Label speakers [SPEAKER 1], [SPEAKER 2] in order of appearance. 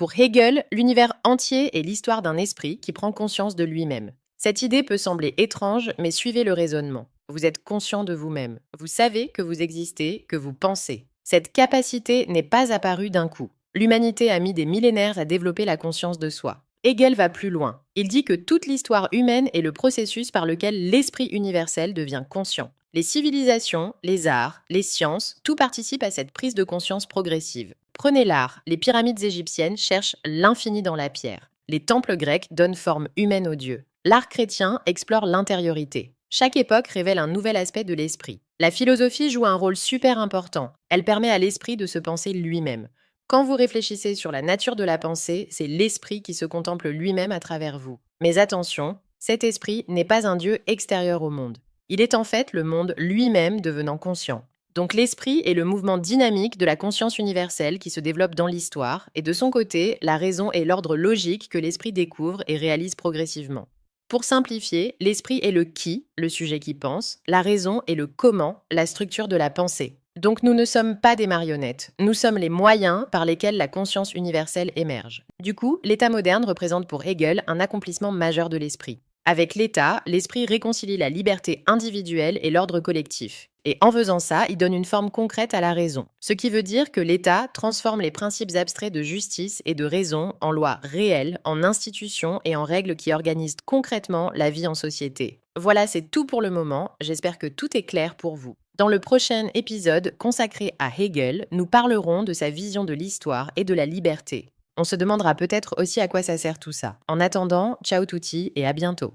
[SPEAKER 1] Pour Hegel, l'univers entier est l'histoire d'un esprit qui prend conscience de lui-même. Cette idée peut sembler étrange, mais suivez le raisonnement. Vous êtes conscient de vous-même. Vous savez que vous existez, que vous pensez. Cette capacité n'est pas apparue d'un coup. L'humanité a mis des millénaires à développer la conscience de soi. Hegel va plus loin. Il dit que toute l'histoire humaine est le processus par lequel l'esprit universel devient conscient. Les civilisations, les arts, les sciences, tout participe à cette prise de conscience progressive. Prenez l'art. Les pyramides égyptiennes cherchent l'infini dans la pierre. Les temples grecs donnent forme humaine aux dieux. L'art chrétien explore l'intériorité. Chaque époque révèle un nouvel aspect de l'esprit. La philosophie joue un rôle super important. Elle permet à l'esprit de se penser lui-même. Quand vous réfléchissez sur la nature de la pensée, c'est l'esprit qui se contemple lui-même à travers vous. Mais attention, cet esprit n'est pas un Dieu extérieur au monde. Il est en fait le monde lui-même devenant conscient. Donc l'esprit est le mouvement dynamique de la conscience universelle qui se développe dans l'histoire, et de son côté, la raison est l'ordre logique que l'esprit découvre et réalise progressivement. Pour simplifier, l'esprit est le qui, le sujet qui pense, la raison est le comment, la structure de la pensée. Donc nous ne sommes pas des marionnettes, nous sommes les moyens par lesquels la conscience universelle émerge. Du coup, l'État moderne représente pour Hegel un accomplissement majeur de l'esprit. Avec l'État, l'esprit réconcilie la liberté individuelle et l'ordre collectif. Et en faisant ça, il donne une forme concrète à la raison. Ce qui veut dire que l'État transforme les principes abstraits de justice et de raison en lois réelles, en institutions et en règles qui organisent concrètement la vie en société. Voilà, c'est tout pour le moment. J'espère que tout est clair pour vous. Dans le prochain épisode consacré à Hegel, nous parlerons de sa vision de l'histoire et de la liberté. On se demandera peut-être aussi à quoi ça sert tout ça. En attendant, ciao touti et à bientôt.